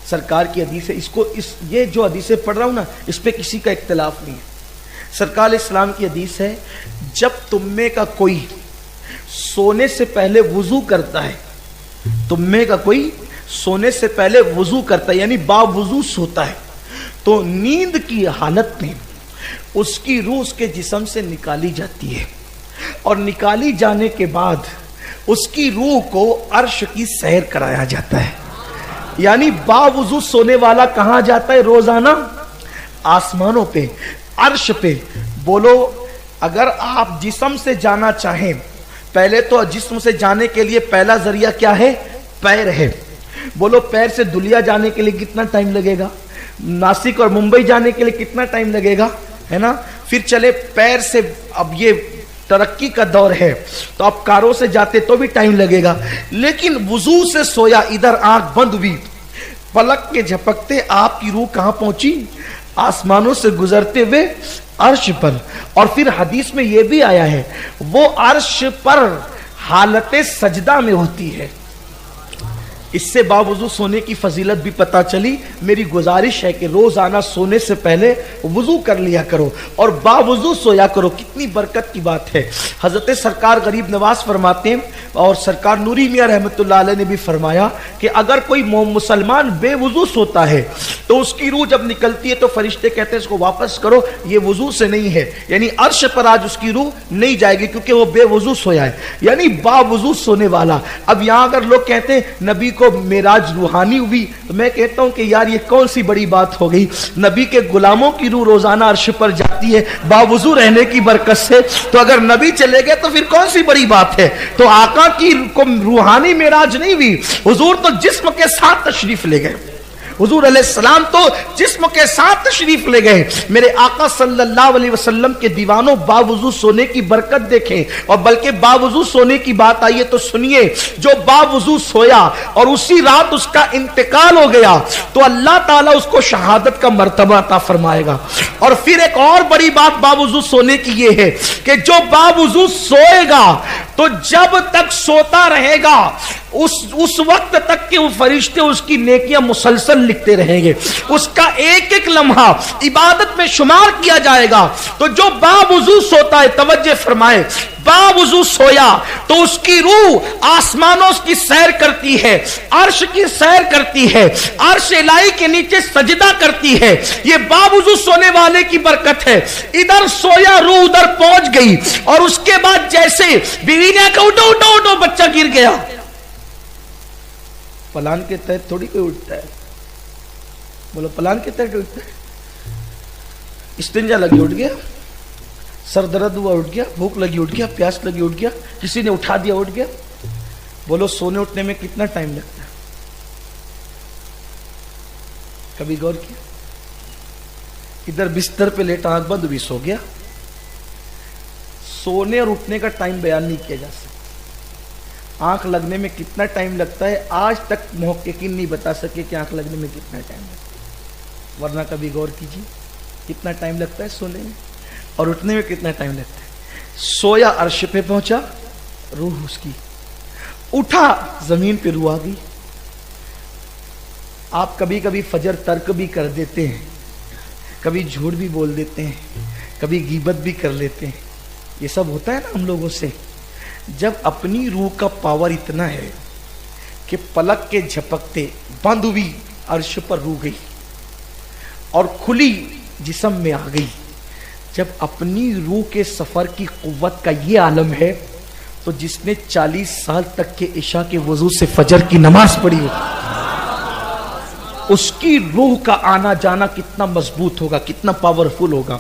سرکار کی حدیث ہے, یہ جو حدیثیں پڑھ رہا ہوں نا اس پہ کسی کا اختلاف نہیں ہے. سرکار علیہ السلام کی حدیث ہے, جب تم میں کا کوئی سونے سے پہلے وضو کرتا ہے, تم میں کا کوئی سونے سے پہلے وضو کرتا ہے یعنی با وضو سوتا ہے, تو نیند کی حالت میں اس کی روح اس کے جسم سے نکالی جاتی ہے, اور نکالی جانے کے بعد اس کی روح کو عرش کی سیر کرایا جاتا ہے. یعنی با وضو سونے والا کہاں جاتا ہے روزانہ؟ آسمانوں پہ, عرش پہ. بولو اگر آپ جسم سے جانا چاہیں, پہلے تو جسم سے جانے کے لیے پہلا ذریعہ کیا ہے؟ پیر ہے. بولو پیر سے دلیا جانے کے لیے کتنا ٹائم لگے گا؟ ناسک اور ممبئی جانے کے لیے کتنا ٹائم لگے گا, ہے نا؟ پھر چلے پیر سے, اب یہ ترقی کا دور ہے تو آپ کاروں سے جاتے تو بھی ٹائم لگے گا, لیکن وضو سے سویا, ادھر آنکھ بند ہوئی, پلک کے جھپکتے آپ کی روح کہاں پہنچی؟ آسمانوں سے گزرتے ہوئے عرش پر. اور پھر حدیث میں یہ بھی آیا ہے وہ عرش پر حالت سجدہ میں ہوتی ہے. اس سے باوضو سونے کی فضیلت بھی پتا چلی. میری گزارش ہے کہ روزانہ سونے سے پہلے وضو کر لیا کرو اور باوضو سویا کرو. کتنی برکت کی بات ہے. حضرت سرکار غریب نواز فرماتے ہیں, اور سرکار نوری میاں رحمت اللہ علیہ نے بھی فرمایا کہ اگر کوئی مسلمان بے وضو سوتا ہے تو اس کی روح جب نکلتی ہے تو فرشتے کہتے ہیں اس کو واپس کرو, یہ وضو سے نہیں ہے. یعنی عرش پر آج اس کی روح نہیں جائے گی کیونکہ وہ بے وضو سویا ہے, یعنی باوضو سونے والا. اب یہاں اگر لوگ کہتے ہیں نبی کو معراج روحانی ہوئی, تو میں کہتا ہوں کہ یار یہ کون سی بڑی بات ہو گئی. نبی کے غلاموں کی روح روزانہ عرش پر جاتی ہے باوضو رہنے کی برکت سے, تو اگر نبی چلے گئے تو پھر کون سی بڑی بات ہے. تو آقا کی کو روحانی معراج نہیں ہوئی, حضور تو جسم کے ساتھ تشریف لے گئے. حضور علیہ السلام تو جسم کے ساتھ تشریف لے گئے. میرے آقا صلی اللہ علیہ وسلم کے دیوانوں باوضو سونے کی برکت دیکھیں. اور بلکہ باوضو سونے کی بات آئی ہے تو سنیے, جو باوضو سویا اور اسی رات اس کا انتقال ہو گیا تو اللہ تعالیٰ اس کو شہادت کا مرتبہ عطا فرمائے گا. اور پھر ایک اور بڑی بات باوضو سونے کی یہ ہے کہ جو باوضو سوئے گا تو جب تک سوتا رہے گا اس وقت تک کہ وہ فرشتے اس کی نیکیاں مسلسل لکھتے رہیں گے. اس کا ایک ایک لمحہ عبادت میں شمار کیا جائے گا. تو جو باوضو سوتا ہے, توجہ فرمائے, باوضو سویا تو اس کی روح آسمانوں کی سیر کرتی ہے, عرش کی سیر کرتی ہے, عرش الہی کے نیچے سجدہ کرتی ہے. یہ باوضو سونے والے کی برکت ہے. ادھر سویا, روح ادھر پہنچ گئی, اور اس کے بعد جیسے بیوی نے کہا اٹھو اٹھو اٹھو, بچہ گر گیا. پلان کے تحت تھوڑی کوئی اٹھتا ہے. بولو پلان کے تحت اٹھتا ہے. استنجا لگی اٹھ گیا, سر درد ہوا اٹھ گیا, بھوک لگی اٹھ گیا, پیاس لگی اٹھ گیا, کسی نے اٹھا دیا اٹھ گیا. بولو سونے اٹھنے میں کتنا ٹائم لگتا ہے؟ کبھی غور کیا؟ ادھر بستر پہ لیٹا آنکھ بند بھی سو گیا. سونے اور اٹھنے کا ٹائم بیان نہیں کیا جا سکتا. آنکھ لگنے میں کتنا ٹائم لگتا ہے آج تک محققین نہیں بتا سکے کہ آنکھ لگنے میں کتنا ٹائم لگتا ہے. ورنہ کبھی غور کیجیے کتنا ٹائم لگتا ہے سونے میں اور اٹھنے میں کتنا ٹائم لگتا ہے. سویا عرش پہ پہنچا, روح اس کی, اٹھا زمین پہ روح آ گئی. آپ کبھی کبھی فجر ترک بھی کر دیتے ہیں, کبھی جھوٹ بھی بول دیتے ہیں, کبھی غیبت بھی کر لیتے ہیں. یہ سب ہوتا ہے نا ہم لوگوں سے. جب اپنی روح کا پاور اتنا ہے کہ پلک کے جھپکتے بند ہوئی عرش پر روح گئی اور کھلی جسم میں آ گئی. جب اپنی روح کے سفر کی قوت کا یہ عالم ہے تو جس نے 40 سال تک کے عشاء کے وضو سے فجر کی نماز پڑھی ہو, اس کی روح کا آنا جانا کتنا مضبوط ہوگا, کتنا پاورفل ہوگا.